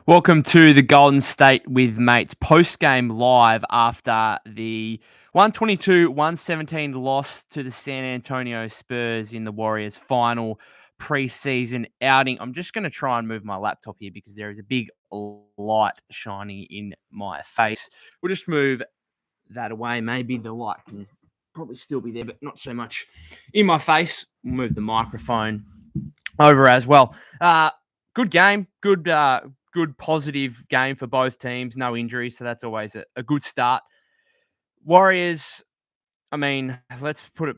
Welcome to the Golden State with Mates post-game live after the 122-117 loss to the San Antonio Spurs in the Warriors' final preseason outing. I'm just going to try and move my laptop here because there is a big light shining in my face. We'll just move that away. Maybe the light can probably still be there, but not so much in my face. We'll move the microphone over as well. Good game. Good positive game for both teams. No injuries, so that's always a good start. Warriors, I mean, let's put it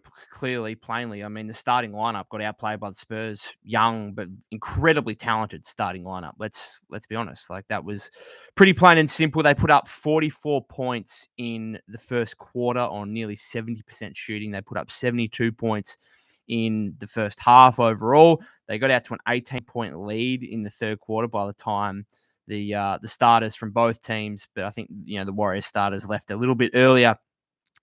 plainly. I mean, the starting lineup got outplayed by the Spurs. Young but incredibly talented starting lineup. Let's be honest. Like, that was pretty plain and simple. They put up 44 points in the first quarter on nearly 70% shooting. They put up 72 points in the first half overall. They got out to an 18-point lead in the third quarter by the time the starters from both teams, but I think the Warriors starters left a little bit earlier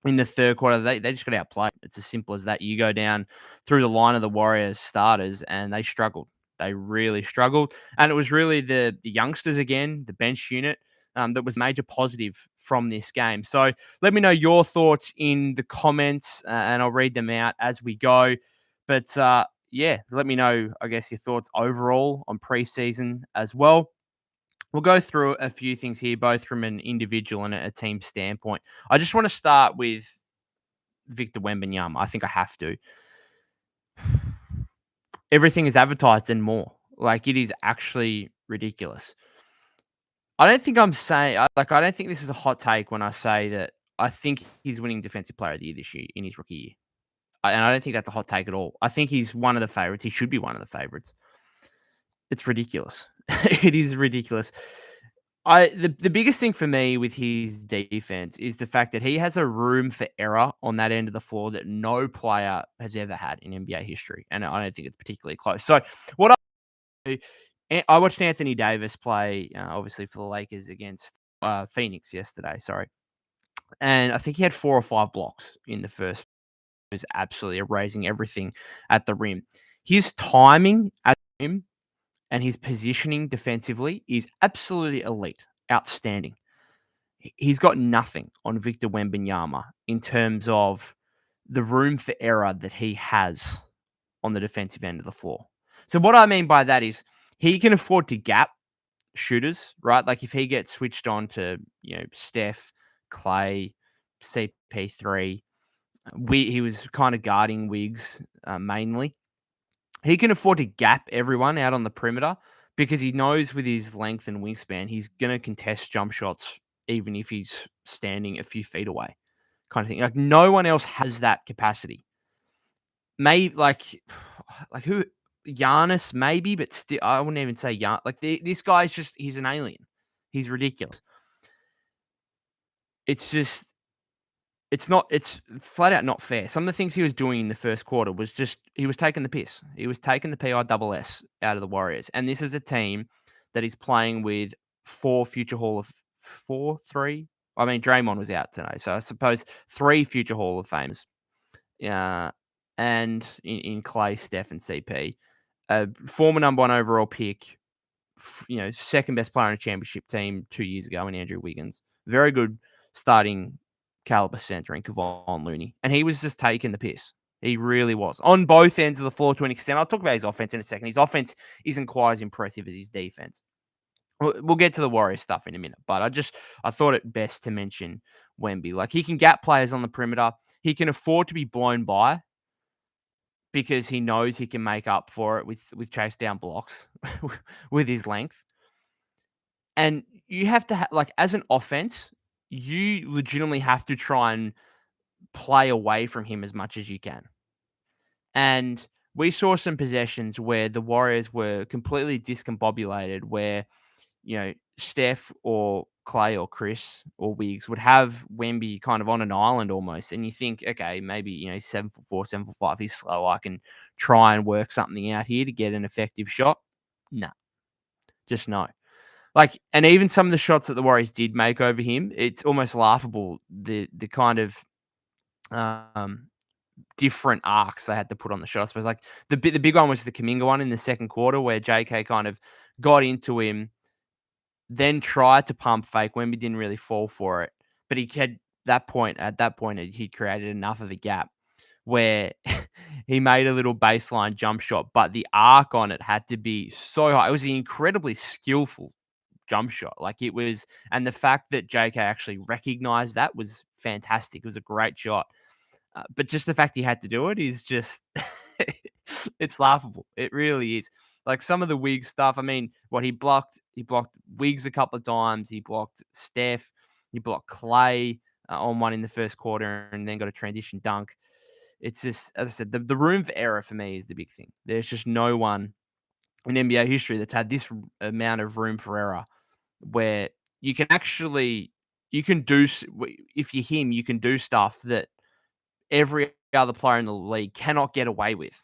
in the third quarter. They just got outplayed. It's as simple as that. You go down through the line of the Warriors starters, and they struggled. They really struggled, and it was really the youngsters again, the bench unit, that was a major positive from this game. So let me know your thoughts in the comments, and I'll read them out as we go. But yeah, let me know, I guess, your thoughts overall on preseason as well. We'll go through a few things here, both from an individual and a team standpoint. I just want to start with Victor Wembanyama. I think I have to. Everything is advertised and more. Like, it is actually ridiculous. I don't think I don't think this is a hot take when I say that I think he's winning Defensive Player of the Year this year in his rookie year. And I don't think that's a hot take at all. I think he's one of the favorites. He should be one of the favorites. It's ridiculous. It is ridiculous. The biggest thing for me with his defense is the fact that he has a room for error on that end of the floor that no player has ever had in NBA history, and I don't think it's particularly close. So what I watched Anthony Davis play, obviously for the Lakers against Phoenix yesterday. Sorry, and I think he had 4 or 5 blocks in the first. He was absolutely erasing everything at the rim. His timing at the rim and his positioning defensively is absolutely elite, outstanding. He's got nothing on Victor Wembanyama in terms of the room for error that he has on the defensive end of the floor. So what I mean by that is he can afford to gap shooters, right? Like, if he gets switched on to, Steph, Clay, CP3, he was kind of guarding Wiggs mainly. He can afford to gap everyone out on the perimeter because he knows with his length and wingspan, he's going to contest jump shots even if he's standing a few feet away, kind of thing. Like, no one else has that capacity. Maybe like who? Giannis, maybe, but still, I wouldn't even say Gian. Like, this guy's he's an alien. He's ridiculous. It's flat out not fair. Some of the things he was doing in the first quarter was he was taking the piss. He was taking the PISS out of the Warriors. And this is a team that is playing with 4 future Hall of 3. I mean, Draymond was out today, so I suppose 3 future Hall of Famers. And in Clay, Steph, and CP. Former number 1 overall pick, second best player on a championship team 2 years ago in Andrew Wiggins. Very good starting caliber center in Kevon Looney. And he was just taking the piss. He really was. On both ends of the floor to an extent. I'll talk about his offense in a second. His offense isn't quite as impressive as his defense. We'll get to the Warriors stuff in a minute, but I thought it best to mention Wemby. Like, he can gap players on the perimeter. He can afford to be blown by because he knows he can make up for it with chase down blocks with his length. And you have to like, as an offense, you legitimately have to try and play away from him as much as you can. And we saw some possessions where the Warriors were completely discombobulated, where, Steph or Clay or Chris or Wiggs would have Wemby kind of on an island almost. And you think, okay, maybe, he's 7'4", 7'5", he's slow. I can try and work something out here to get an effective shot. No, just no. Like, and even some of the shots that the Warriors did make over him, it's almost laughable. The kind of different arcs they had to put on the shot. I suppose, like, the big one was the Kuminga one in the second quarter, where JK kind of got into him then tried to pump fake. Wemby didn't really fall for it, but he had at that point, he'd created enough of a gap where he made a little baseline jump shot, but the arc on it had to be so high. It was an incredibly skillful jump shot. Like it was, and the fact that JK actually recognized that was fantastic. It was a great shot. But just the fact he had to do it is just, it's laughable. It really is. Like some of the Wiggs stuff. I mean, what he blocked Wiggs a couple of times. He blocked Steph. He blocked Clay on one in the first quarter, and then got a transition dunk. It's just, as I said, the room for error for me is the big thing. There's just no one in NBA history that's had this amount of room for error where you can actually, you can do, if you're him, you can do stuff that every other player in the league cannot get away with,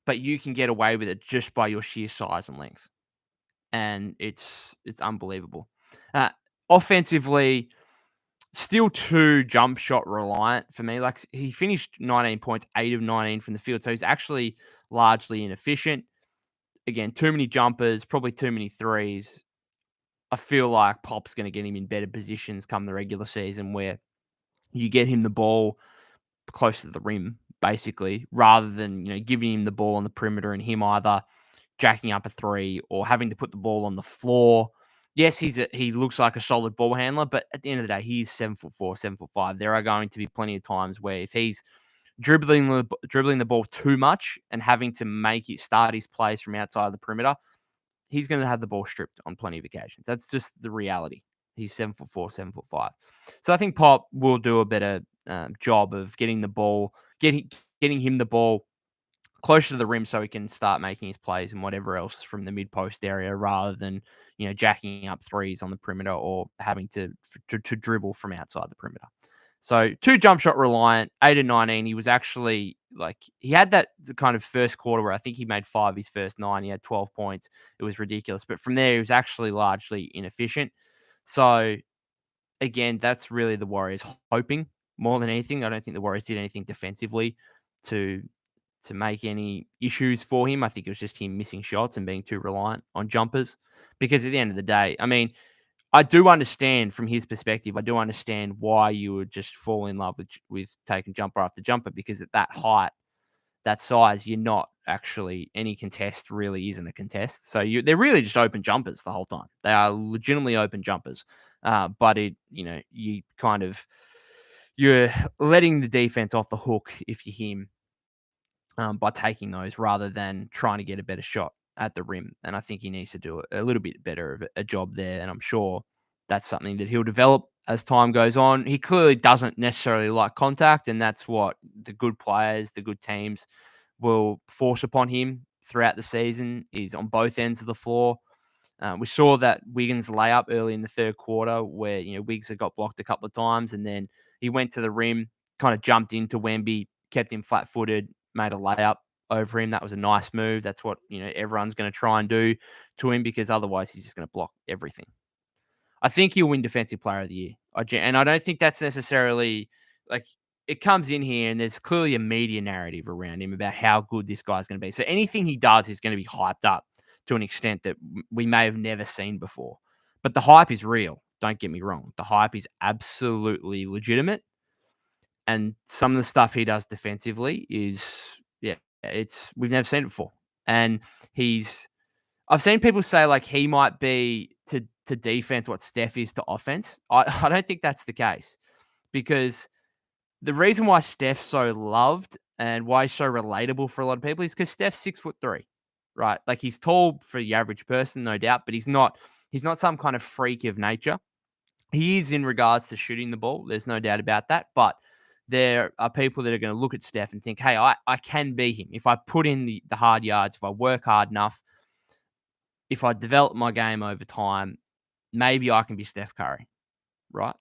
but you can get away with it just by your sheer size and length. And it's unbelievable. Uh, Offensively, still too jump shot reliant for me. Like he finished 19 points, 8 of 19 from the field. So he's actually largely inefficient. Again, too many jumpers, probably too many threes. I feel like Pop's going to get him in better positions come the regular season where you get him the ball close to the rim, basically, rather than, giving him the ball on the perimeter and him either jacking up a three or having to put the ball on the floor. Yes, he looks like a solid ball handler, but at the end of the day, he's 7'4", 7'5". There are going to be plenty of times where if he's dribbling the ball too much and having to start his plays from outside of the perimeter, he's going to have the ball stripped on plenty of occasions. That's just the reality. He's 7'4", 7'5". So I think Pop will do a better job of getting getting him the ball closer to the rim so he can start making his plays and whatever else from the mid post area rather than jacking up threes on the perimeter or having to dribble from outside the perimeter. So too jump shot reliant, 8 of 19. He was actually he had that the kind of first quarter where I think he made 5 of his first 9. He had 12 points. It was ridiculous. But from there, he was actually largely inefficient. So again, that's really the Warriors hoping more than anything. I don't think the Warriors did anything defensively to make any issues for him. I think it was just him missing shots and being too reliant on jumpers. Because at the end of the day, I mean, I do understand from his perspective. I do understand why you would just fall in love with taking jumper after jumper because at that height, that size, you're not actually any contest really isn't a contest. So they're really just open jumpers the whole time. They are legitimately open jumpers. But you're letting the defense off the hook if you're him by taking those rather than trying to get a better shot at the rim. And I think he needs to do a little bit better of a job there. And I'm sure that's something that he'll develop as time goes on. He clearly doesn't necessarily like contact, and that's what the good players, the good teams will force upon him throughout the season is on both ends of the floor. We saw that Wiggins layup early in the third quarter where, Wiggs had got blocked a couple of times and then he went to the rim, kind of jumped into Wemby, kept him flat-footed, made a layup over him. That was a nice move. That's what, everyone's going to try and do to him because otherwise he's just going to block everything. I think he'll win Defensive Player of the Year. And I don't think that's necessarily it comes in here and there's clearly a media narrative around him about how good this guy's going to be. So anything he does is going to be hyped up to an extent that we may have never seen before. But the hype is real. Don't get me wrong. The hype is absolutely legitimate. And some of the stuff he does defensively is, we've never seen it before. And I've seen people say he might be to defense what Steph is to offense. I don't think that's the case because the reason why Steph's so loved and why he's so relatable for a lot of people is because Steph's 6'3", right? He's tall for the average person, no doubt, but he's not some kind of freak of nature. He is in regards to shooting the ball. There's no doubt about that. But there are people that are going to look at Steph and think, hey, I can be him. If I put in the hard yards, if I work hard enough, if I develop my game over time, maybe I can be Steph Curry, right?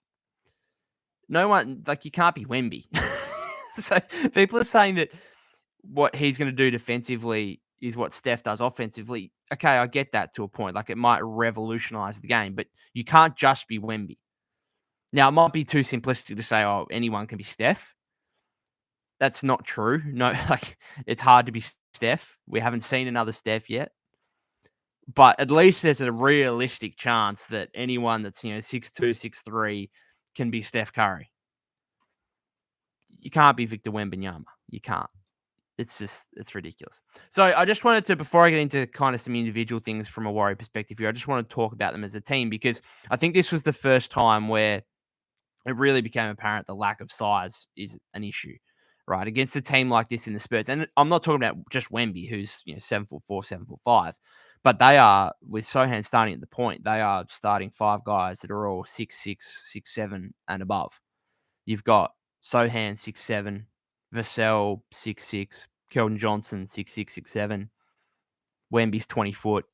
No one, you can't be Wemby. So people are saying that what he's going to do defensively is what Steph does offensively. Okay, I get that to a point. It might revolutionize the game, but you can't just be Wemby. Now, it might be too simplistic to say, oh, anyone can be Steph. That's not true. No, it's hard to be Steph. We haven't seen another Steph yet. But at least there's a realistic chance that anyone that's 6'2", 6'3" can be Steph Curry. You can't be Victor Wembanyama. You can't. It's ridiculous. So I just wanted to, before I get into kind of some individual things from a Warrior perspective here, I just want to talk about them as a team, because I think this was the first time where it really became apparent the lack of size is an issue, right? Against a team like this in the Spurs. And I'm not talking about just Wemby, who's 7'4", 7'5", but they are, with Sohan starting at the point, they are starting 5 guys that are all 6'6", 6'7", and above. You've got Sohan 6'7", Vassell 6'6", Keldon Johnson 6'6", 6'7", Wemby's 20 foot,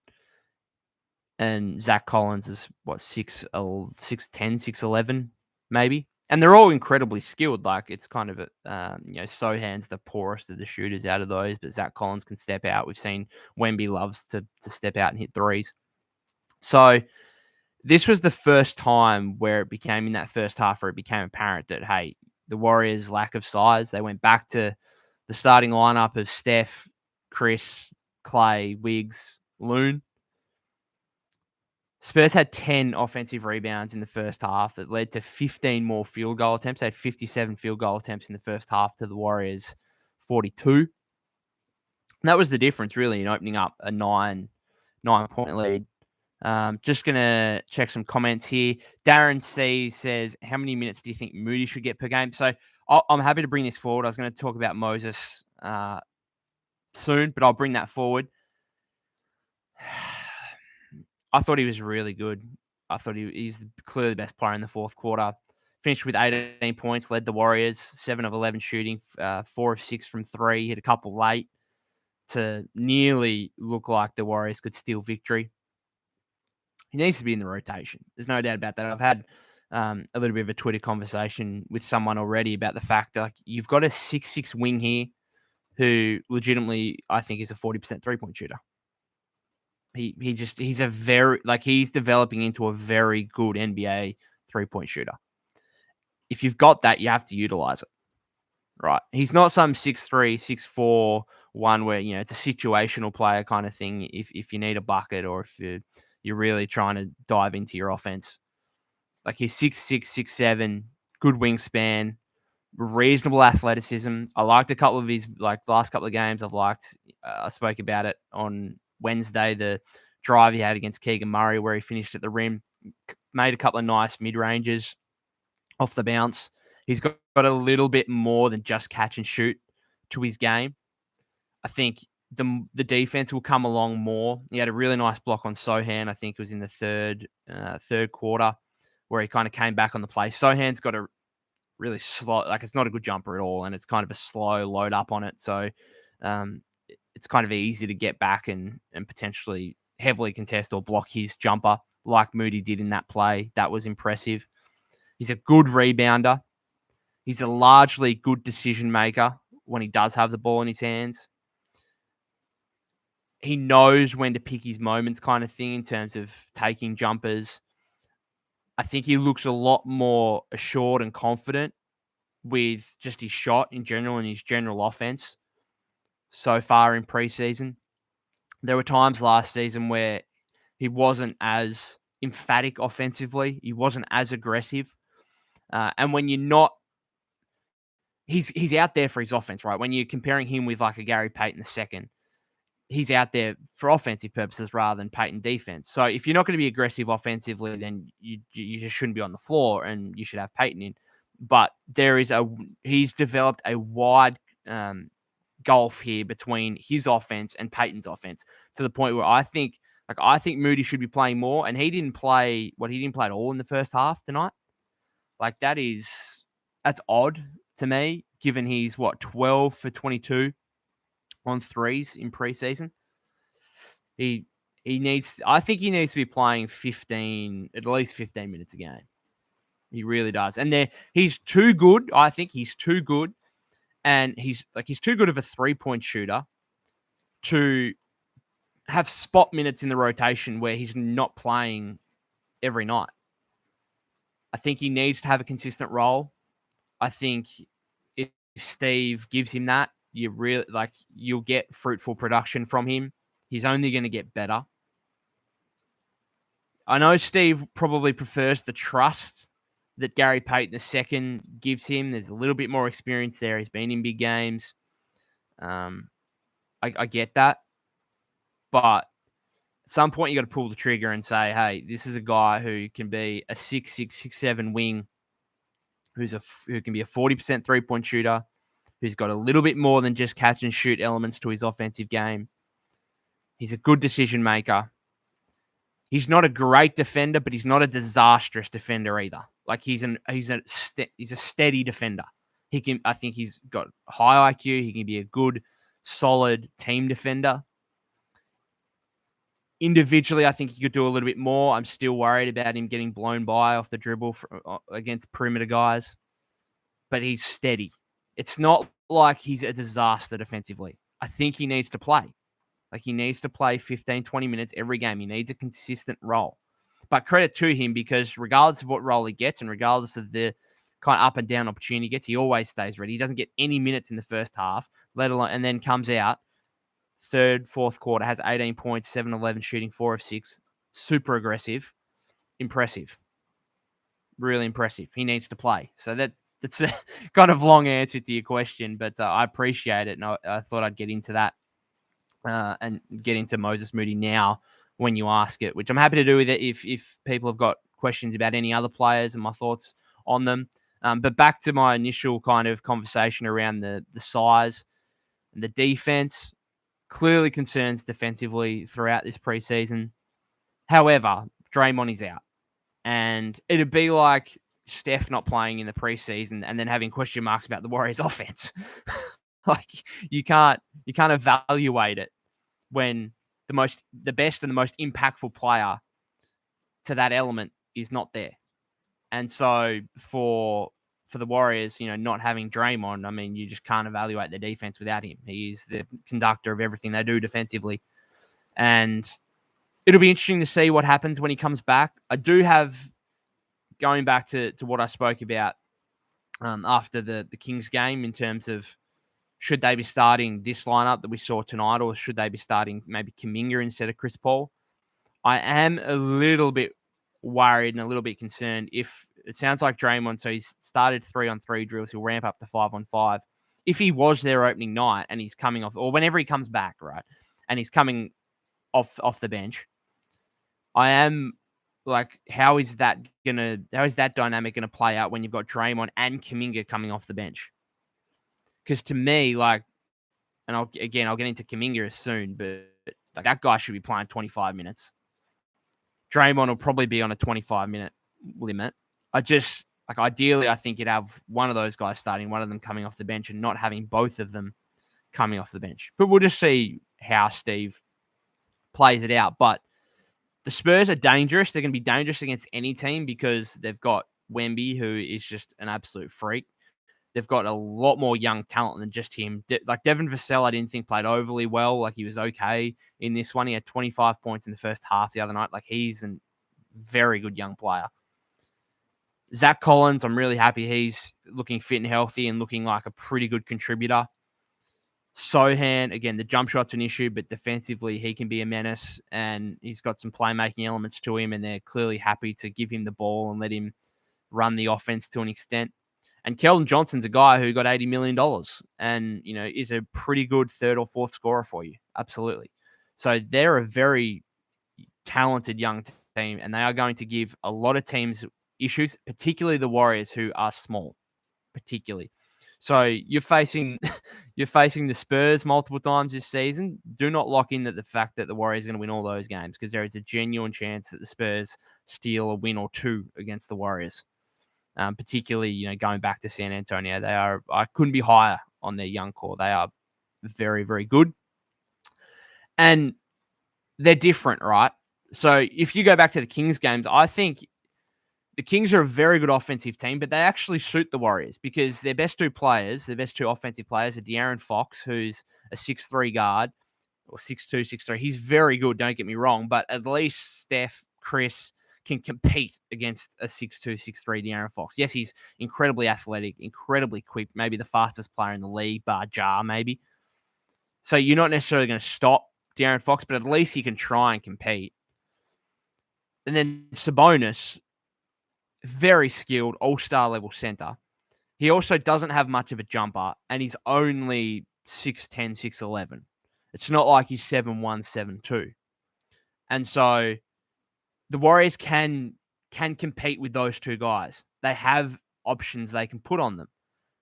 and Zach Collins is what 6'10", 6'11", maybe. And they're all incredibly skilled. Like, it's kind of Sohan's the poorest of the shooters out of those, but Zach Collins can step out. We've seen Wemby loves to step out and hit threes. So this was the first time where it became, in that first half, where it became apparent that, hey, the Warriors' lack of size. They went back to the starting lineup of Steph, Chris, Clay, Wiggs, Loon. Spurs had 10 offensive rebounds in the first half that led to 15 more field goal attempts. They had 57 field goal attempts in the first half to the Warriors' 42. And that was the difference, really, in opening up a 9-point lead. Just going to check some comments here. Darren C says, how many minutes do you think Moody should get per game? So I'm happy to bring this forward. I was going to talk about Moses soon, but I'll bring that forward. I thought he was really good. I thought he's clearly the best player in the fourth quarter. Finished with 18 points, led the Warriors, 7 of 11 shooting, 4 of 6 from 3, hit a couple late to nearly look like the Warriors could steal victory. He needs to be in the rotation. There's no doubt about that. I've had a little bit of a Twitter conversation with someone already about the fact that, like, you've got a 6'6" wing here who legitimately, I think, is a 40% three-point shooter. He's a very, he's developing into a very good NBA three-point shooter. If you've got that, you have to utilize it, right? He's not some 6'3", 6'4" one where, it's a situational player kind of thing if you need a bucket or if you're really trying to dive into your offense. Like, he's 6'6", 6'7", good wingspan, reasonable athleticism. I liked a couple of his, the last couple of games I've liked. I spoke about it on Wednesday, the drive he had against Keegan Murray where he finished at the rim, made a couple of nice mid-ranges off the bounce. He's got a little bit more than just catch and shoot to his game. I think the defense will come along more. He had a really nice block on Sohan. I think it was in the third quarter where he kind of came back on the play. Sohan's got a really slow, it's not a good jumper at all, and it's kind of a slow load up on it. So it's kind of easy to get back and potentially heavily contest or block his jumper like Moody did in that play. That was impressive. He's a good rebounder. He's a largely good decision maker when he does have the ball in his hands. He knows when to pick his moments kind of thing in terms of taking jumpers. I think he looks a lot more assured and confident with just his shot in general and his general offense so far in preseason. There were times last season where he wasn't as emphatic offensively. He wasn't as aggressive. And when you're not, he's out there for his offense, right? When you're comparing him with like a Gary Payton II, he's out there for offensive purposes rather than Payton defense. So if you're not going to be aggressive offensively, then you just shouldn't be on the floor and you should have Payton in. But he's developed a wide gulf here between his offense and Payton's offense to the point where I think Moody should be playing more, and he didn't play at all in the first half tonight. That's odd to me, given he's 12 for 22 on threes in preseason. I think he needs to be playing at least 15 minutes a game. He really does. And he's too good. I think he's too good. And he's too good of a three-point shooter to have spot minutes in the rotation where he's not playing every night. I think he needs to have a consistent role. I think if Steve gives him that, you'll get fruitful production from him. He's only going to get better. I know Steve probably prefers the trust that Gary Payton II gives him. There's a little bit more experience there. He's been in big games. Um, I get that. But at some point, you got to pull the trigger and say, hey, this is a guy who can be a 6'6", 6'7" wing, who can be a 40% three-point shooter, who's got a little bit more than just catch and shoot elements to his offensive game. He's a good decision maker. He's not a great defender, but he's not a disastrous defender either. Like he's a steady defender. I think he's got high IQ. He can be a good, solid team defender. Individually, I think he could do a little bit more. I'm still worried about him getting blown by off the dribble against perimeter guys, but he's steady. It's not like he's a disaster defensively. I think he needs to play. Like he needs to play 15, 20 minutes every game. He needs a consistent role. But credit to him because regardless of what role he gets and regardless of the kind of up and down opportunity he gets, he always stays ready. He doesn't get any minutes in the first half, let alone, and then comes out third, fourth quarter, has 18 points, 7-11 shooting, 4 of 6. Super aggressive. Impressive. Really impressive. He needs to play. So that's a kind of long answer to your question, but I appreciate it. And I thought I'd get into that and get into Moses Moody now when you ask it, which I'm happy to do with it if people have got questions about any other players and my thoughts on them. But back to my initial kind of conversation around the size and the defense. Clearly concerns defensively throughout this preseason. However, Draymond is out. And it'd be like Steph not playing in the preseason and then having question marks about the Warriors offense. Like you can't evaluate it when the best and the most impactful player to that element is not there. And so for the Warriors, not having Draymond, I mean, you just can't evaluate their defense without him. He is the conductor of everything they do defensively. And it'll be interesting to see what happens when he comes back. I do have, going back to what I spoke about after the Kings game in terms of should they be starting this lineup that we saw tonight or should they be starting maybe Kuminga instead of Chris Paul? I am a little bit worried and a little bit concerned if it sounds like Draymond, so he's started 3-on-3 drills, he'll ramp up to 5-on-5. If he was there opening night and he's coming off, or whenever he comes back, right, and he's coming off the bench, I am like, how is that dynamic gonna play out when you've got Draymond and Kuminga coming off the bench? Because to me, like, and I'll get into Kuminga soon, but like that guy should be playing 25 minutes. Draymond will probably be on a 25-minute limit. Ideally, I think you'd have one of those guys starting, one of them coming off the bench, and not having both of them coming off the bench. But we'll just see how Steve plays it out. But the Spurs are dangerous. They're going to be dangerous against any team because they've got Wemby, who is just an absolute freak. They've got a lot more young talent than just him. Like Devin Vassell, I didn't think played overly well. Like he was okay in this one. He had 25 points in the first half the other night. Like he's a very good young player. Zach Collins, I'm really happy he's looking fit and healthy and looking like a pretty good contributor. Sohan, again, the jump shot's an issue, but defensively he can be a menace and he's got some playmaking elements to him and they're clearly happy to give him the ball and let him run the offense to an extent. And Keldon Johnson's a guy who got $80 million and, is a pretty good third or fourth scorer for you. Absolutely. So they're a very talented young team and they are going to give a lot of teams issues, particularly the Warriors who are small, particularly. So you're facing the Spurs multiple times this season. Do not lock in that the fact that the Warriors are going to win all those games because there is a genuine chance that the Spurs steal a win or two against the Warriors. Particularly, going back to San Antonio, I couldn't be higher on their young core. They are very, very good. And they're different, right? So if you go back to the Kings games, I think the Kings are a very good offensive team, but they actually suit the Warriors because their best two offensive players are De'Aaron Fox, who's a 6'3" guard, or 6'2", 6'3". He's very good, don't get me wrong, but at least Steph, Chris can compete against a 6'2", 6'3" De'Aaron Fox. Yes, he's incredibly athletic, incredibly quick, maybe the fastest player in the league, bar Ja, maybe. So you're not necessarily going to stop De'Aaron Fox, but at least he can try and compete. And then Sabonis, very skilled, all-star level center. He also doesn't have much of a jumper, and he's only 6'10", 6'11". It's not like he's 7'1", 7'2". And so the Warriors can compete with those two guys. They have options they can put on them,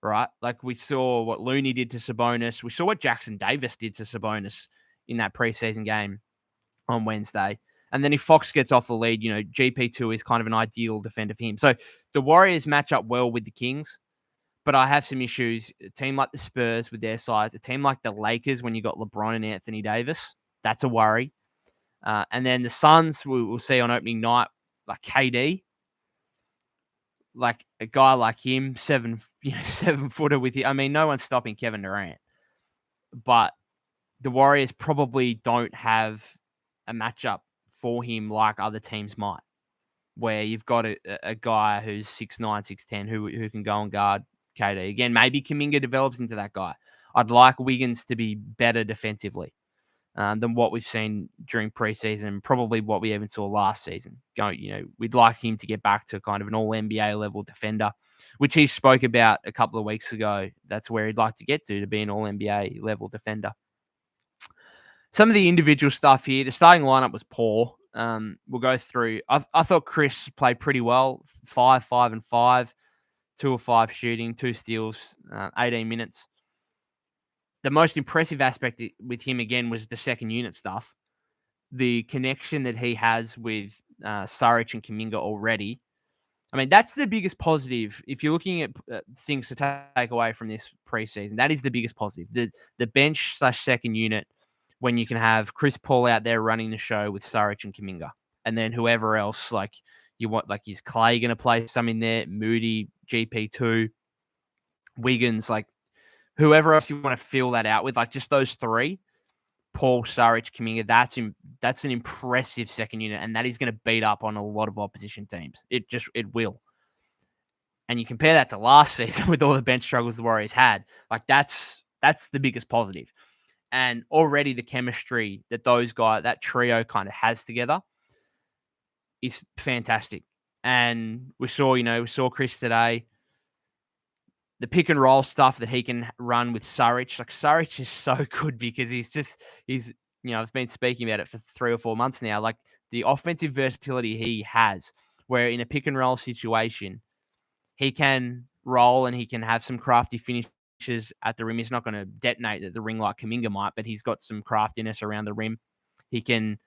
right? Like we saw what Looney did to Sabonis. We saw what Jackson Davis did to Sabonis in that preseason game on Wednesday. And then if Fox gets off the lead, GP2 is kind of an ideal defender for him. So the Warriors match up well with the Kings, but I have some issues. A team like the Spurs with their size, a team like the Lakers when you got LeBron and Anthony Davis, that's a worry. And then the Suns, we'll see on opening night, like KD, like a guy like him, 7-footer with you. I mean, no one's stopping Kevin Durant, but the Warriors probably don't have a matchup for him like other teams might, where you've got a guy who's 6'9", 6'10", who can go and guard KD. Again, maybe Kuminga develops into that guy. I'd like Wiggins to be better defensively than what we've seen during preseason, probably what we even saw last season. We'd like him to get back to kind of an all-NBA level defender, which he spoke about a couple of weeks ago. That's where he'd like to get to be an all-NBA level defender. Some of the individual stuff here, the starting lineup was poor. We'll go through. I thought Chris played pretty well. 5, 5, and 5. 2 of 5 shooting, 2 steals, 18 minutes. The most impressive aspect with him, again, was the second unit stuff. The connection that he has with Saric and Kuminga already. I mean, that's the biggest positive. If you're looking at things to take away from this preseason, that is the biggest positive. The bench/second unit, when you can have Chris Paul out there running the show with Saric and Kuminga. And then whoever else, like you want, like is Clay going to play some in there? Moody, GP2, Wiggins, like whoever else you want to fill that out with, like just those three, Paul, Saric, Kuminga, that's an impressive second unit, and that is going to beat up on a lot of opposition teams. It will. And you compare that to last season with all the bench struggles the Warriors had, like that's the biggest positive. And already the chemistry that that trio kind of has together is fantastic. And we saw Chris today. The pick and roll stuff that he can run with Saric. Like Saric is so good because I've been speaking about it for 3 or 4 months now. Like the offensive versatility he has, where in a pick and roll situation, he can roll and he can have some crafty finishes at the rim. He's not going to detonate at the ring like Kuminga might, but he's got some craftiness around the rim. He can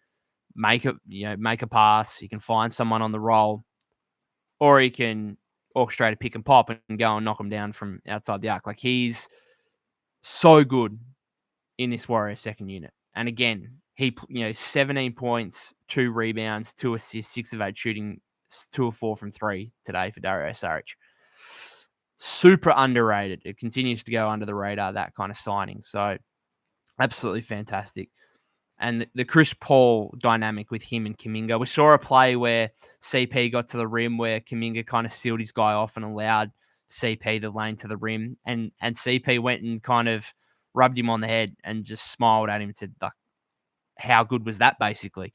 make a pass. He can find someone on the roll, or he can orchestrate a pick and pop and go and knock him down from outside the arc. Like he's so good in this Warriors second unit. And again, he 17 points, 2 rebounds, 2 assists, 6 of 8 shooting, 2 of 4 from 3 today for Dario Saric. Super underrated. It continues to go under the radar, that kind of signing. So absolutely fantastic. And the Chris Paul dynamic with him and Kuminga. We saw a play where CP got to the rim where Kuminga kind of sealed his guy off and allowed CP the lane to the rim. And CP went and kind of rubbed him on the head and just smiled at him and said, like, how good was that, basically?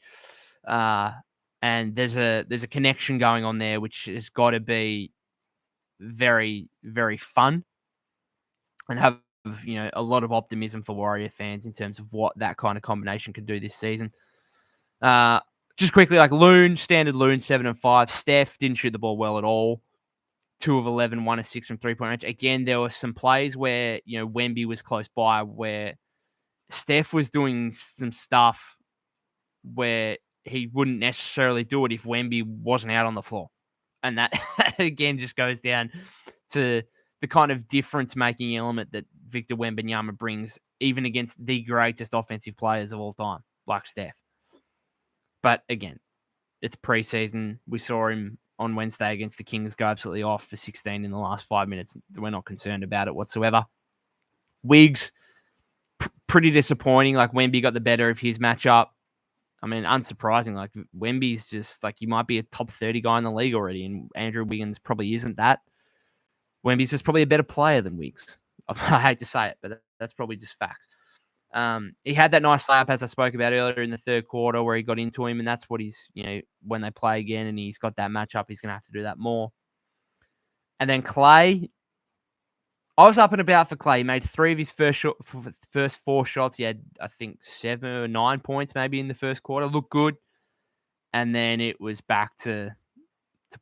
And there's a connection going on there, which has got to be very, very fun and have a lot of optimism for Warrior fans in terms of what that kind of combination could do this season. Just quickly, like standard Loon, 7 and 5. Steph didn't shoot the ball well at all. 2 of 11, 1 of 6 from 3-point range. Again, there were some plays where, Wemby was close by where Steph was doing some stuff where he wouldn't necessarily do it if Wemby wasn't out on the floor. And that, again, just goes down to the kind of difference-making element that Victor Wembanyama brings, even against the greatest offensive players of all time, like Steph. But again, it's preseason. We saw him on Wednesday against the Kings go absolutely off for 16 in the last 5 minutes. We're not concerned about it whatsoever. Wiggs, pretty disappointing. Like Wemby got the better of his matchup. I mean, unsurprising. Like Wemby's just like, he might be a top 30 guy in the league already, and Andrew Wiggins probably isn't that. Wemby's just probably a better player than Wiggs. I hate to say it, but that's probably just facts. He had that nice slap, as I spoke about earlier in the third quarter, where he got into him, and that's what he's, when they play again and he's got that matchup, he's going to have to do that more. And then Clay, I was up and about for Clay. He made 3 of his first 4 shots. He had, I think, 7 or 9 points maybe in the first quarter. Looked good. And then it was back to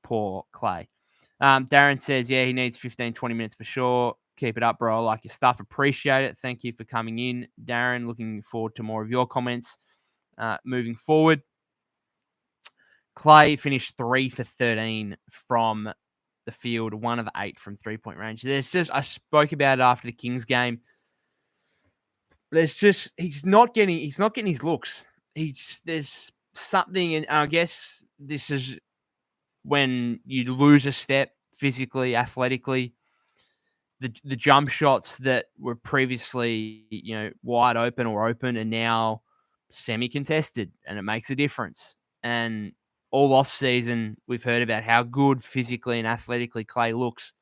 poor Clay. Darren says, yeah, he needs 15, 20 minutes for sure. Keep it up, bro. I like your stuff. Appreciate it. Thank you for coming in, Darren. Looking forward to more of your comments moving forward. Clay finished 3 for 13 from the field, 1 of 8 from 3-point range. I spoke about it after the Kings game. He's not getting his looks. There's something, and I guess this is when you lose a step physically, athletically. The jump shots that were previously, wide open or open are now semi-contested, and it makes a difference. And all off season, we've heard about how good physically and athletically Clay looks.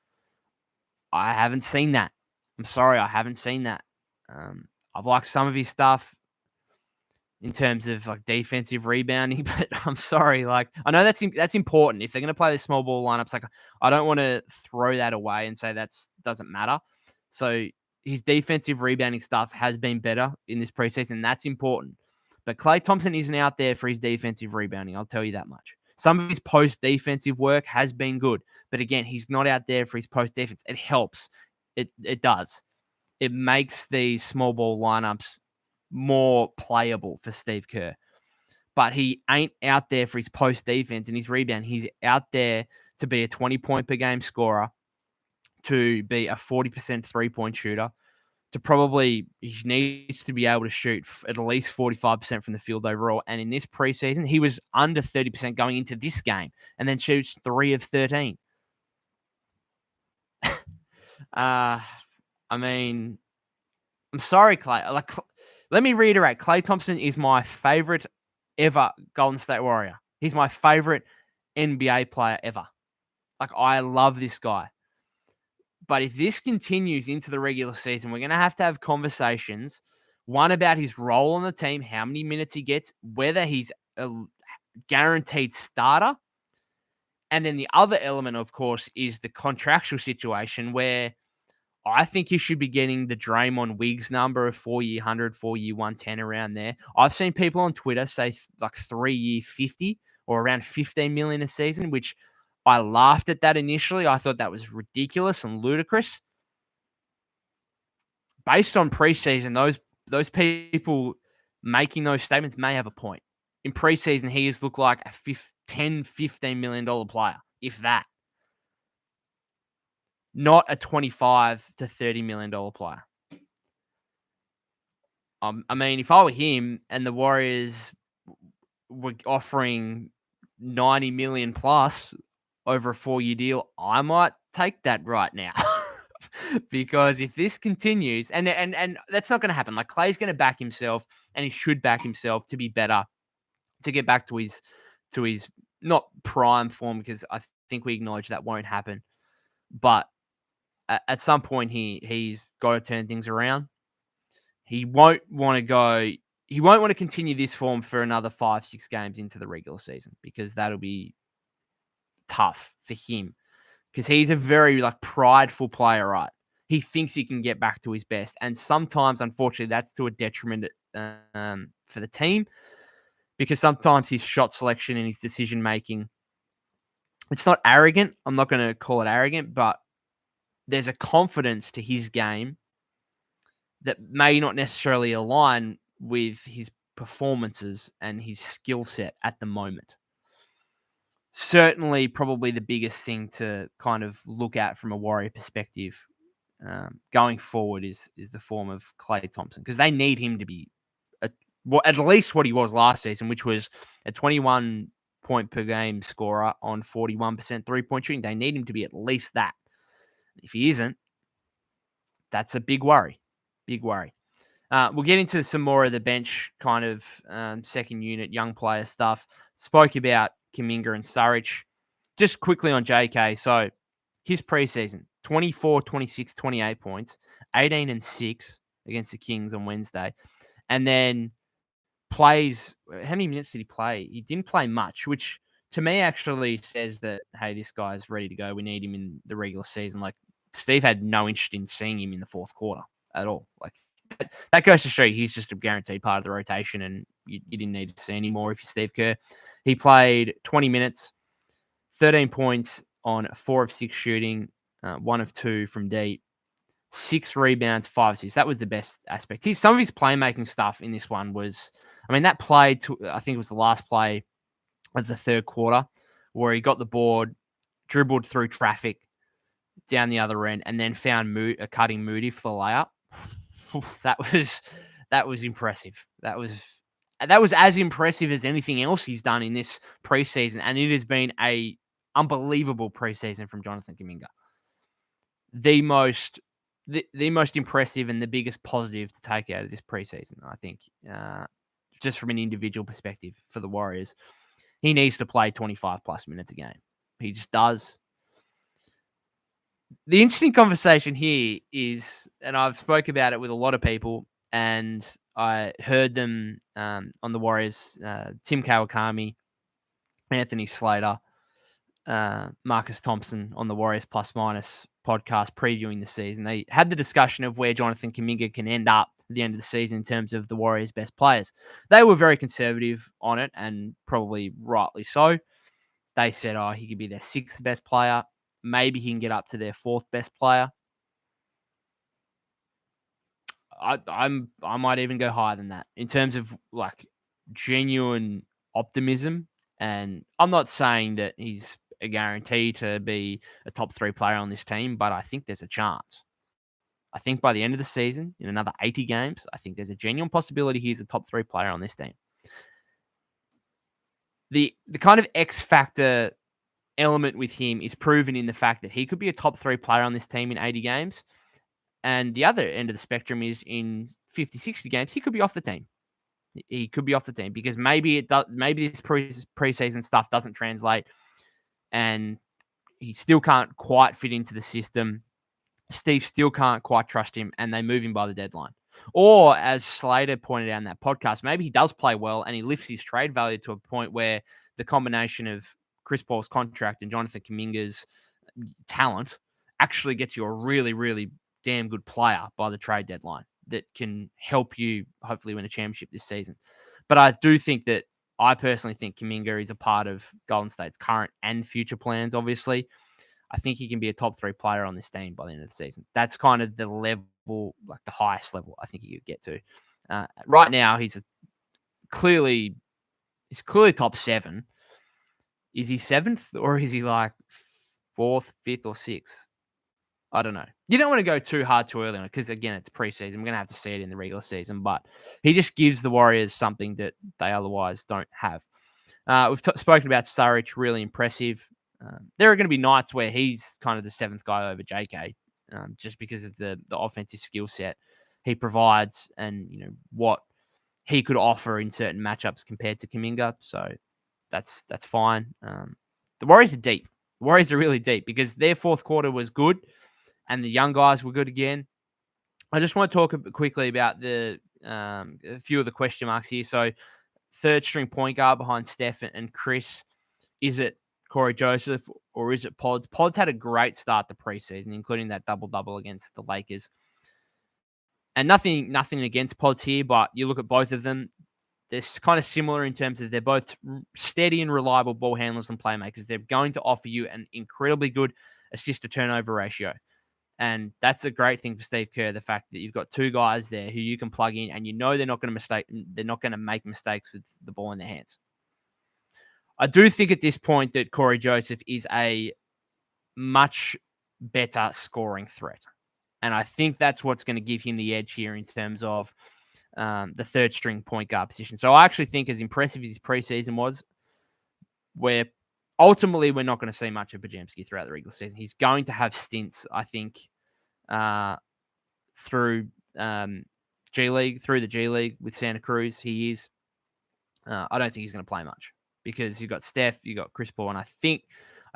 I haven't seen that. I'm sorry, I haven't seen that. I've liked some of his stuff in terms of like defensive rebounding, but I'm sorry, like I know that's important if they're going to play the small ball lineups. Like I don't want to throw that away and say doesn't matter. So his defensive rebounding stuff has been better in this preseason, and that's important. But Klay Thompson isn't out there for his defensive rebounding. I'll tell you that much. Some of his post defensive work has been good, but again, he's not out there for his post defense. It helps. It does. It makes these small ball lineups more playable for Steve Kerr. But he ain't out there for his post defense and his rebound. He's out there to be a 20-point per game scorer, to be a 40% 3-point shooter, he needs to be able to shoot at least 45% from the field overall. And in this preseason, he was under 30% going into this game and then shoots 3 of 13. I mean, I'm sorry, Clay. Let me reiterate. Klay Thompson is my favorite ever Golden State Warrior. He's my favorite NBA player ever. Like, I love this guy. But if this continues into the regular season, we're going to have conversations. One, about his role on the team, how many minutes he gets, whether he's a guaranteed starter. And then the other element, of course, is the contractual situation where I think he should be getting the Draymond Wiggs number of 4-year 100, 4-year 110, around there. I've seen people on Twitter say like 3-year 50 or around 15 million a season, which I laughed at that initially. I thought that was ridiculous and ludicrous. Based on preseason, those people making those statements may have a point. In preseason, he has looked like a $10-15 million player, if that. Not a $25 to $30 million player. I mean, if I were him and the Warriors were offering 90 million plus over a 4-year deal, I might take that right now. Because if this continues, and that's not going to happen. Like, Clay's going to back himself, and he should back himself to be better, to get back to his not prime form, because I think we acknowledge that won't happen. But at some point, he's got to turn things around. He won't want to continue this form for another 5-6 games into the regular season, because that'll be tough for him, because he's a very prideful player, right? He thinks he can get back to his best, and sometimes, unfortunately, that's to a detriment for the team, because sometimes his shot selection and his decision making, it's not arrogant. I'm not going to call it arrogant, but there's a confidence to his game that may not necessarily align with his performances and his skill set at the moment. Certainly, probably the biggest thing to kind of look at from a Warrior perspective going forward is the form of Klay Thompson, because they need him to be at least what he was last season, which was a 21 point per game scorer on 41% 3-point shooting. They need him to be at least that. If he isn't, that's a big worry. Big worry. We'll get into some more of the bench kind of second unit young player stuff. Spoke about Kuminga and Saric. Just quickly on JK. So his preseason, 24, 26, 28 points, 18 and 6 against the Kings on Wednesday. and then plays. How many minutes did he play? He didn't play much, which to me actually says that, hey, this guy's ready to go. We need him in the regular season. Like, Steve had no interest in seeing him in the fourth quarter at all. Like, that goes to show he's just a guaranteed part of the rotation, and you didn't need to see any more if you're Steve Kerr. He played 20 minutes, 13 points on 4 of 6 shooting, 1 of 2 from deep, 6 rebounds, 5 assists. That was the best aspect. Some of his playmaking stuff in this one was, I mean, that play, I think it was the last play of the third quarter, where he got the board, dribbled through traffic down the other end, and then found cutting Moody for the layup. That was impressive. That was as impressive as anything else he's done in this preseason, and it has been a unbelievable preseason from Jonathan Kuminga. The most impressive and the biggest positive to take out of this preseason, I think, just from an individual perspective for the Warriors. He needs to play 25 plus minutes a game. He just does. The interesting conversation here is, and I've spoke about it with a lot of people, and I heard them on the Warriors, Tim Kawakami, Anthony Slater, Marcus Thompson on the Warriors Plus Minus podcast previewing the season. They had the discussion of where Jonathan Kuminga can end up at the end of the season in terms of the Warriors' best players. They were very conservative on it, and probably rightly so. They said, he could be their 6th best player. Maybe he can get up to their 4th best player. I might even go higher than that in terms of like genuine optimism. And I'm not saying that he's a guarantee to be a top 3 player on this team, but I think there's a chance. I think by the end of the season, in another 80 games, I think there's a genuine possibility he's a top 3 player on this team. The kind of X factor element with him is proven in the fact that he could be a top 3 player on this team in 80 games. And the other end of the spectrum is in 50, 60 games, he could be off the team. He could be off the team because maybe this preseason stuff doesn't translate, and he still can't quite fit into the system. Steve still can't quite trust him, and they move him by the deadline. Or, as Slater pointed out in that podcast, maybe he does play well and he lifts his trade value to a point where the combination of Chris Paul's contract and Jonathan Kuminga's talent actually gets you a really, really damn good player by the trade deadline that can help you hopefully win a championship this season. But I personally think Kuminga is a part of Golden State's current and future plans, obviously. I think he can be a top 3 player on this team by the end of the season. That's kind of the level, like the highest level I think he could get to. Right now, he's clearly top 7. Is he 7th or is he like 4th, 5th, or 6th? I don't know. You don't want to go too hard too early on it because, again, it's preseason. We're going to have to see it in the regular season, but he just gives the Warriors something that they otherwise don't have. We've spoken about Saric, really impressive. There are going to be nights where he's kind of the 7th guy over JK, just because of the offensive skill set he provides and what he could offer in certain matchups compared to Kuminga. So that's fine. The Warriors are deep. The Warriors are really deep because their fourth quarter was good and the young guys were good again. I just want to talk quickly about a few of the question marks here. So, 3rd string point guard behind Steph and Chris. Is it Corey Joseph or is it Pods? Pods had a great start to preseason, including that double-double against the Lakers. And nothing against Pods here, but you look at both of them, they're kind of similar in terms of they're both steady and reliable ball handlers and playmakers. They're going to offer you an incredibly good assist-to-turnover ratio. And that's a great thing for Steve Kerr, the fact that you've got 2 guys there who you can plug in and they're not going to make mistakes with the ball in their hands. I do think at this point that Corey Joseph is a much better scoring threat. And I think that's what's going to give him the edge here in terms of the 3rd string point guard position. So I actually think as impressive as his preseason was, where ultimately we're not going to see much of Podziemski throughout the regular season. He's going to have stints, I think, through the G League with Santa Cruz. He is. I don't think he's going to play much because you've got Steph, you've got Chris Paul, and I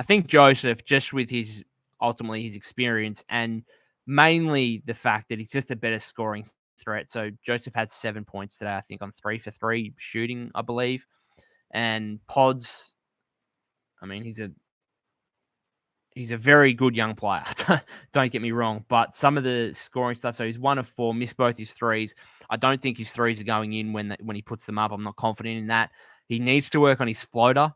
think Joseph, just with his experience and mainly the fact that he's just a better scoring threat. So Joseph had 7 points today, I think, on 3 for 3 shooting, I believe. And Pods, I mean, he's a very good young player. Don't get me wrong, but some of the scoring stuff. So he's 1 of 4, missed both his threes. I don't think his threes are going in when he puts them up. I'm not confident in that. He needs to work on his floater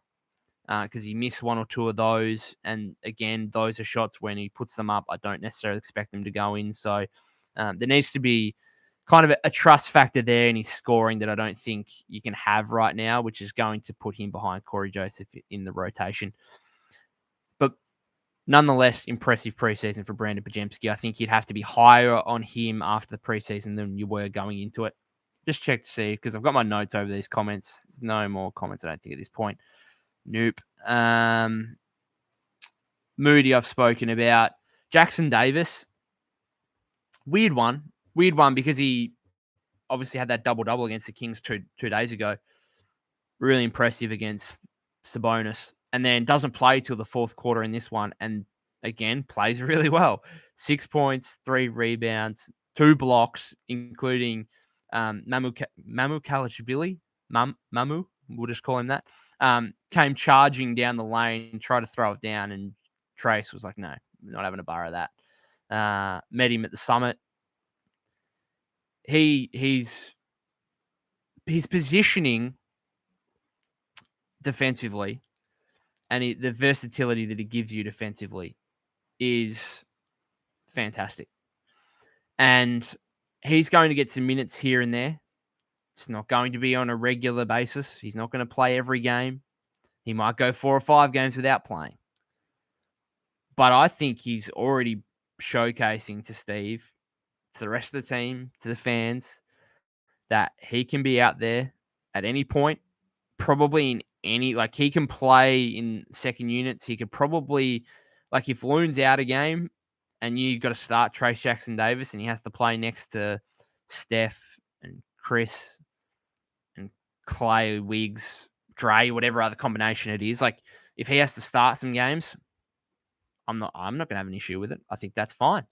because he missed 1 or 2 of those. And again, those are shots when he puts them up. I don't necessarily expect them to go in. So there needs to be kind of a trust factor there in his scoring that I don't think you can have right now, which is going to put him behind Corey Joseph in the rotation. But nonetheless, impressive preseason for Brandon Podziemski. I think you'd have to be higher on him after the preseason than you were going into it. Just check to see, because I've got my notes over these comments. There's no more comments, I don't think, at this point. Nope. Moody, I've spoken about. Jackson Davis, weird one because he obviously had that double-double against the Kings two days ago. Really impressive against Sabonis. And then doesn't play till the fourth quarter in this one. And again, plays really well. 6 points, 3 rebounds, 2 blocks, including Mamu Kalashvili. Mamu, we'll just call him that. Came charging down the lane, tried to throw it down, and Trace was like, no, not having a bar of that. Met him at the summit. His positioning defensively and the versatility that he gives you defensively is fantastic. And he's going to get some minutes here and there. It's not going to be on a regular basis. He's not going to play every game. He might go 4 or 5 games without playing. But I think he's already showcasing to Steve, to the rest of the team, to the fans, that he can be out there at any point, probably in any, like he can play in second units. He could probably, like if Loon's out a game and you've got to start Trace Jackson Davis and he has to play next to Steph and Chris and Clay, Wiggs, Dre, whatever other combination it is, like if he has to start some games, I'm not going to have an issue with it. I think that's fine.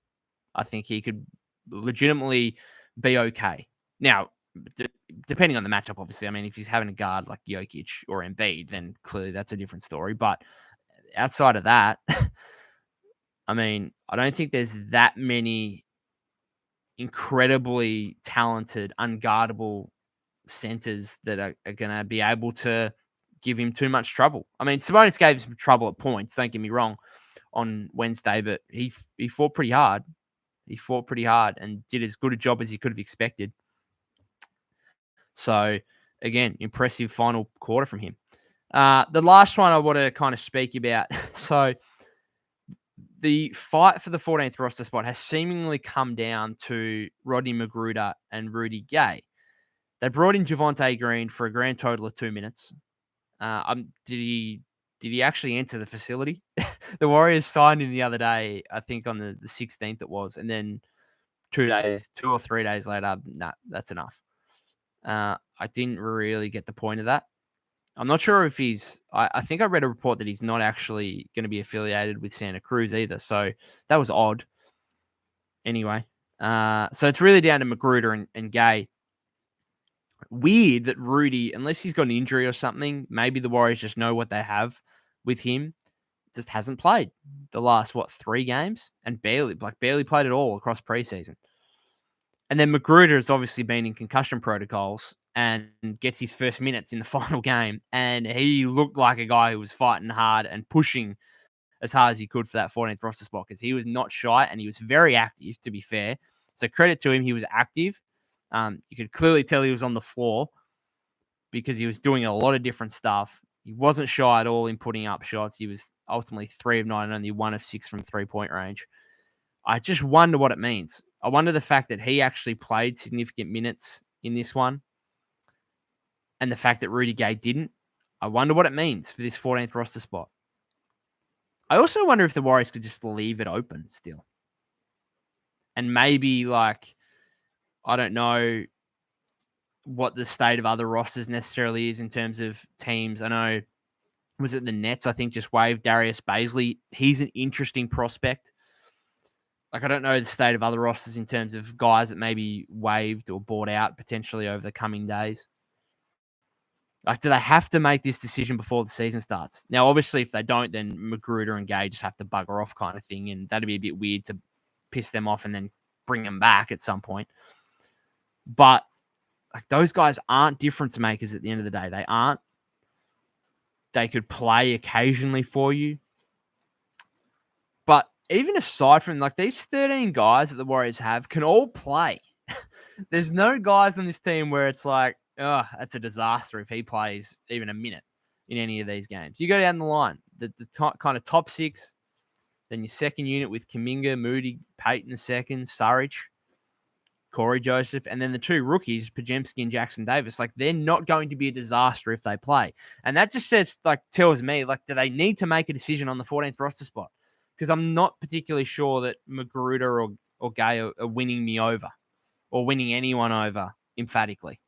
I think he could legitimately be okay. Now, depending on the matchup, obviously. I mean, if he's having a guard like Jokic or Embiid, then clearly that's a different story. But outside of that, I mean, I don't think there's that many incredibly talented, unguardable centers that are going to be able to give him too much trouble. I mean, Sabonis gave him some trouble at points, don't get me wrong, on Wednesday, but he fought pretty hard. He fought pretty hard and did as good a job as he could have expected. So, again, impressive final quarter from him. The last one I want to kind of speak about. So, the fight for the 14th roster spot has seemingly come down to Rodney McGruder and Rudy Gay. They brought in Javonte Green for a grand total of 2 minutes. Did he actually enter the facility? The Warriors signed him the other day, I think on the 16th it was, and then 2 or 3 days later, that's enough. I didn't really get the point of that. I'm not sure if I think I read a report that he's not actually going to be affiliated with Santa Cruz either. So that was odd. Anyway, so it's really down to McGruder and Gay. Weird that Rudy, unless he's got an injury or something, maybe the Warriors just know what they have with him, just hasn't played the last, 3 games? And barely played at all across preseason. And then McGruder has obviously been in concussion protocols and gets his first minutes in the final game. And he looked like a guy who was fighting hard and pushing as hard as he could for that 14th roster spot because he was not shy and he was very active, to be fair. So credit to him, he was active. You could clearly tell he was on the floor because he was doing a lot of different stuff. He wasn't shy at all in putting up shots. He was ultimately 3 of 9 and only 1 of 6 from 3-point range. I just wonder what it means. I wonder the fact that he actually played significant minutes in this one and the fact that Rudy Gay didn't. I wonder what it means for this 14th roster spot. I also wonder if the Warriors could just leave it open still. And maybe, like, I don't know what the state of other rosters necessarily is in terms of teams. I know, was it the Nets, I think, just waived Darius Baisley. He's an interesting prospect. Like, I don't know the state of other rosters in terms of guys that may be waived or bought out potentially over the coming days. Like, do they have to make this decision before the season starts? Now, obviously, if they don't, then Magruder and Gay just have to bugger off kind of thing, and that'd be a bit weird to piss them off and then bring them back at some point. But like, those guys aren't difference makers at the end of the day. They aren't. They could play occasionally for you. But even aside from, like, these 13 guys that the Warriors have can all play. There's no guys on this team where it's like, oh, that's a disaster if he plays even a minute in any of these games. You go down the line, the kind of top six, then your second unit with Kuminga, Moody, Payton the second, Surridge, Corey Joseph, and then the two rookies, Pajemski and Jackson Davis. Like, they're not going to be a disaster if they play. And that just tells me, like, do they need to make a decision on the 14th roster spot? Because I'm not particularly sure that Magruder or Gay are winning me over or winning anyone over emphatically.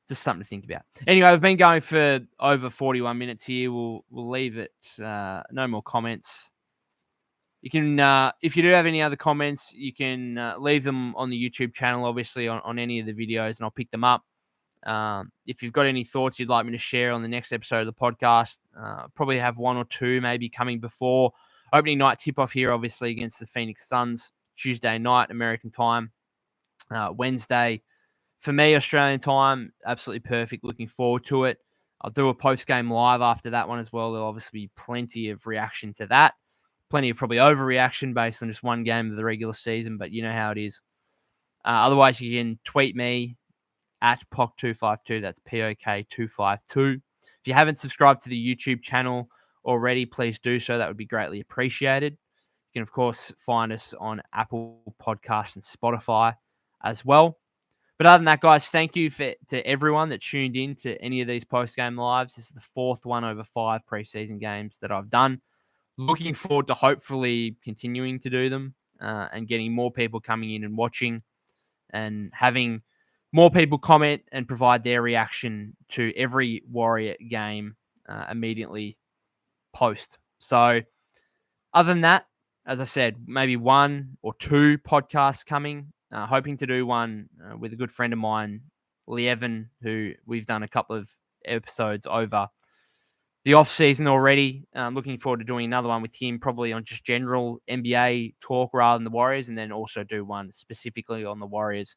Just something to think about. Anyway, we've been going for over 41 minutes here. We'll leave it. No more comments. You can, if you do have any other comments, you can leave them on the YouTube channel, obviously, on any of the videos, and I'll pick them up. If you've got any thoughts you'd like me to share on the next episode of the podcast, probably have one or two maybe coming before opening night tip-off here, obviously, against the Phoenix Suns, Tuesday night, American time, Wednesday. For me, Australian time, absolutely perfect. Looking forward to it. I'll do a post-game live after that one as well. There'll obviously be plenty of reaction to that. Plenty of probably overreaction based on just one game of the regular season, but you know how it is. Otherwise, you can tweet me at POK252. That's POK252. If you haven't subscribed to the YouTube channel already, please do so. That would be greatly appreciated. You can, of course, find us on Apple Podcasts and Spotify as well. But other than that, guys, thank you to everyone that tuned in to any of these post-game lives. This is the fourth one over 5 preseason games that I've done. Looking forward to hopefully continuing to do them and getting more people coming in and watching and having more people comment and provide their reaction to every Warrior game immediately post. So other than that, as I said, maybe one or two podcasts coming. Hoping to do one with a good friend of mine, Lieven, who we've done a couple of episodes over the off season already. Looking forward to doing another one with him, probably on just general NBA talk rather than the Warriors, and then also do one specifically on the Warriors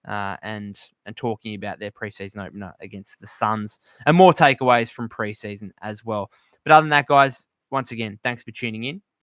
and talking about their preseason opener against the Suns and more takeaways from preseason as well. But other than that, guys, once again, thanks for tuning in.